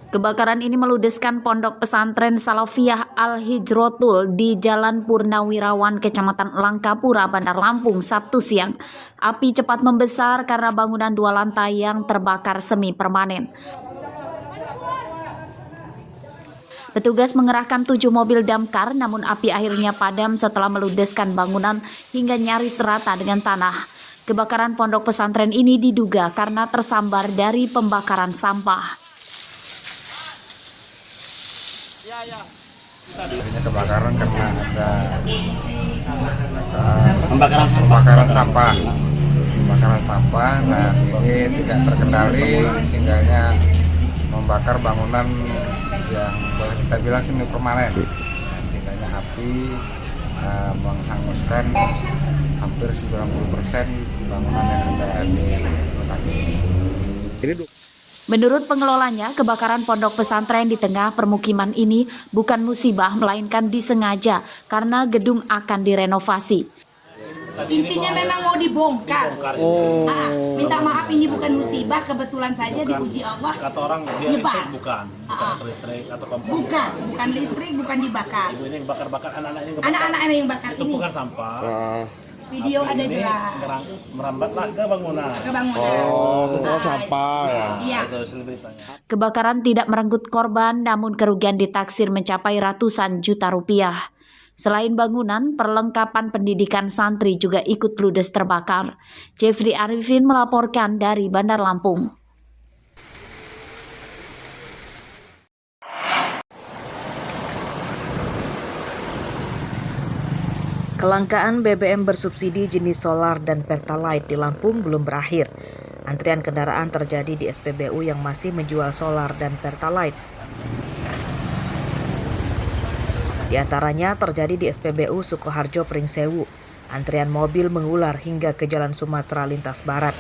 Kebakaran ini meludeskan pondok pesantren Salafiyah Al-Hijrotul di Jalan Purnawirawan, Kecamatan Langkapura, Bandar Lampung, Sabtu siang. Api cepat membesar karena bangunan 2 lantai yang terbakar semi permanen. Petugas mengerahkan 7 mobil damkar, namun api akhirnya padam setelah meludeskan bangunan hingga nyaris rata dengan tanah. Kebakaran pondok pesantren ini diduga karena tersambar dari pembakaran sampah. Kebakaran karena ada pembakaran sampah. Nah, ini tidak terkendali sehingga membakar bangunan yang boleh kita bilang semi permanen, sehingga api menghanguskan hampir 90% bangunan yang ada di lokasi ini. Menurut pengelolanya, kebakaran pondok pesantren di tengah permukiman ini bukan musibah, melainkan disengaja karena gedung akan direnovasi. Intinya memang mau dibongkar. Minta maaf, ini bukan musibah, kebetulan saja diuji Allah. Kata orang dia listrik bukan listrik atau kompor. Bukan listrik, bukan dibakar. Ibu ini bakar-bakar anak-anak yang bakar itu ini. Bukan sampah. Video ada jelas. Merambatlah ke bangunan. Itu sampah ya. Iya. Kebakaran tidak merenggut korban, namun kerugian ditaksir mencapai ratusan juta rupiah. Selain bangunan, perlengkapan pendidikan santri juga ikut ludes terbakar. Jeffrey Arifin melaporkan dari Bandar Lampung. Kelangkaan BBM bersubsidi jenis solar dan Pertalite di Lampung belum berakhir. Antrian kendaraan terjadi di SPBU yang masih menjual solar dan Pertalite. Di antaranya terjadi di SPBU Sukoharjo Pringsewu. Antrian mobil mengular hingga ke Jalan Sumatera Lintas Barat.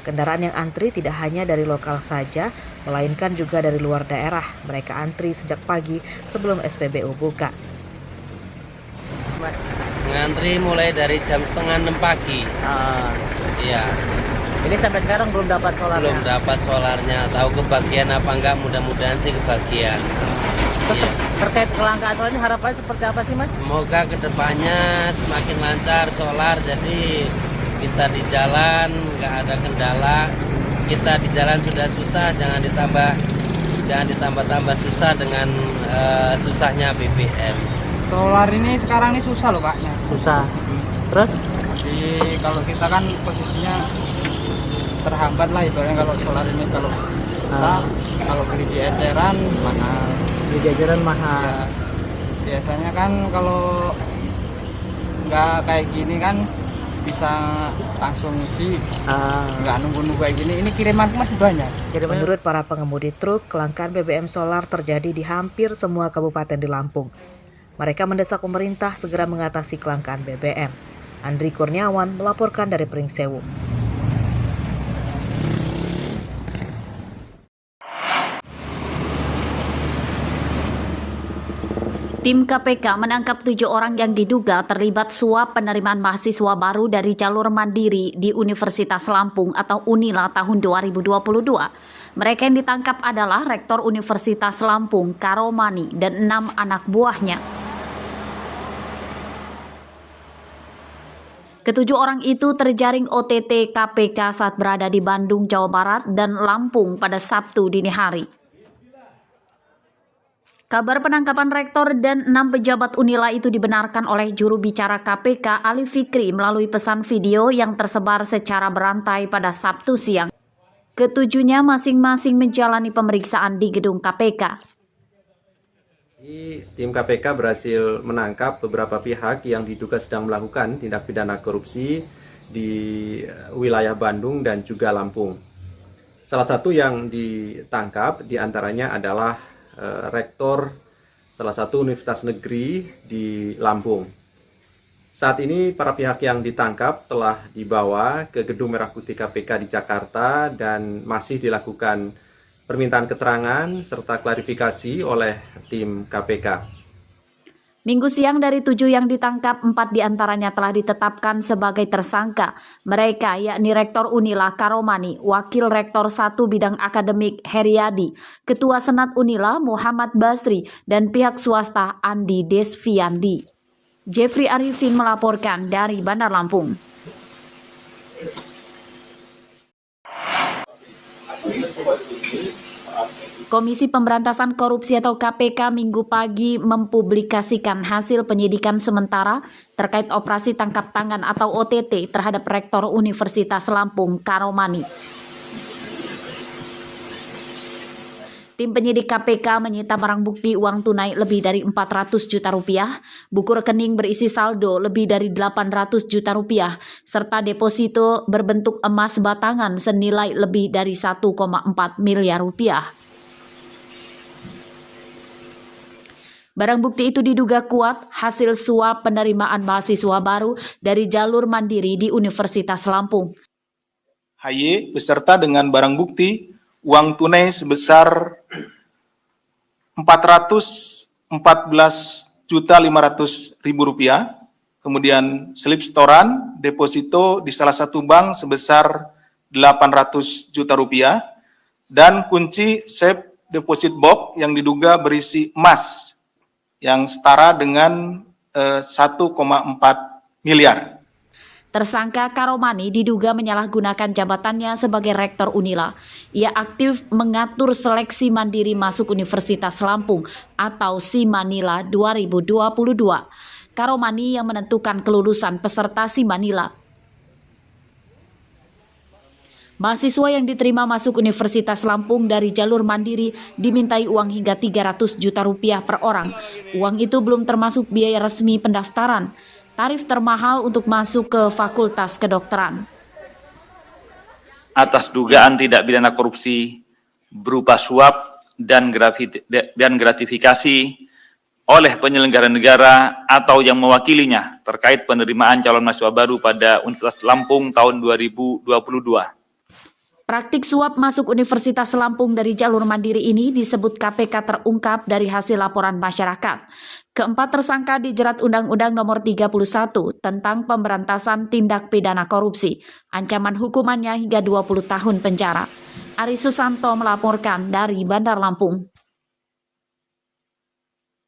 Kendaraan yang antri tidak hanya dari lokal saja, melainkan juga dari luar daerah. Mereka antri sejak pagi sebelum SPBU buka. Ngantri mulai dari jam 5:30 pagi. Iya. Ini sampai sekarang belum dapat solarnya? Belum dapat solarnya. Tahu kebagian apa enggak, mudah-mudahan sih kebagian. Iya. Terkait kelangkaan solar ini harapannya seperti apa sih, Mas? Semoga kedepannya semakin lancar solar, jadi kita di jalan nggak ada kendala. Kita di jalan sudah susah, jangan ditambah susah dengan susahnya BBM. Solar ini sekarang ini susah loh Pak. Susah. Terus? Jadi kalau kita kan posisinya terhambat lah ibaratnya kalau solar ini kalau susah, kalau beli di eceran mahal. Di jajaran mahal. Ya, biasanya kan kalau nggak kayak gini kan bisa langsung isi, nggak nunggu-nunggu kayak gini. Ini kiriman masih banyak. Menurut para pengemudi truk, kelangkaan BBM solar terjadi di hampir semua kabupaten di Lampung. Mereka mendesak pemerintah segera mengatasi kelangkaan BBM. Andri Kurniawan melaporkan dari Pringsewu. Tim KPK menangkap 7 orang yang diduga terlibat suap penerimaan mahasiswa baru dari jalur mandiri di Universitas Lampung atau Unila tahun 2022. Mereka yang ditangkap adalah Rektor Universitas Lampung, Karomani, dan 6 anak buahnya. Ketujuh orang itu terjaring OTT KPK saat berada di Bandung, Jawa Barat, dan Lampung pada Sabtu dini hari. Kabar penangkapan rektor dan 6 pejabat Unila itu dibenarkan oleh juru bicara KPK Ali Fikri melalui pesan video yang tersebar secara berantai pada Sabtu siang. Ketujuhnya masing-masing menjalani pemeriksaan di gedung KPK. Tim KPK berhasil menangkap beberapa pihak yang diduga sedang melakukan tindak pidana korupsi di wilayah Bandung dan juga Lampung. Salah satu yang ditangkap diantaranya adalah rektor salah satu universitas negeri di Lampung. Saat ini para pihak yang ditangkap telah dibawa ke Gedung Merah Putih KPK di Jakarta dan masih dilakukan permintaan keterangan serta klarifikasi oleh tim KPK. Minggu siang dari 7 yang ditangkap, 4 diantaranya telah ditetapkan sebagai tersangka. Mereka yakni Rektor Unila Karomani, Wakil Rektor 1 Bidang Akademik Heriadi, Ketua Senat Unila Muhammad Basri, dan pihak swasta Andi Desviandi. Jeffrey Arifin melaporkan dari Bandar Lampung. Komisi Pemberantasan Korupsi atau KPK Minggu pagi mempublikasikan hasil penyidikan sementara terkait operasi tangkap tangan atau OTT terhadap Rektor Universitas Lampung Karomani. Tim penyidik KPK menyita barang bukti uang tunai lebih dari 400 juta rupiah, buku rekening berisi saldo lebih dari 800 juta rupiah, serta deposito berbentuk emas batangan senilai lebih dari 1,4 miliar rupiah. Barang bukti itu diduga kuat hasil suap penerimaan mahasiswa baru dari jalur mandiri di Universitas Lampung. HY beserta dengan barang bukti uang tunai sebesar Rp414.500.000, kemudian slip setoran deposito di salah satu bank sebesar Rp800 juta, dan kunci safe deposit box yang diduga berisi emas yang setara dengan 1,4 miliar. Tersangka Karomani diduga menyalahgunakan jabatannya sebagai Rektor Unila. Ia aktif mengatur seleksi mandiri masuk Universitas Lampung atau Simanila 2022. Karomani yang menentukan kelulusan peserta Simanila. Mahasiswa yang diterima masuk Universitas Lampung dari jalur mandiri dimintai uang hingga Rp300 juta per orang. Uang itu belum termasuk biaya resmi pendaftaran. Tarif termahal untuk masuk ke Fakultas Kedokteran. Atas dugaan tindak pidana korupsi berupa suap dan gratifikasi oleh penyelenggara negara atau yang mewakilinya terkait penerimaan calon mahasiswa baru pada Universitas Lampung tahun 2022. Praktik suap masuk Universitas Lampung dari jalur mandiri ini disebut KPK terungkap dari hasil laporan masyarakat. Keempat tersangka dijerat Undang-Undang Nomor 31 tentang pemberantasan tindak pidana korupsi. Ancaman hukumannya hingga 20 tahun penjara. Ari Susanto melaporkan dari Bandar Lampung.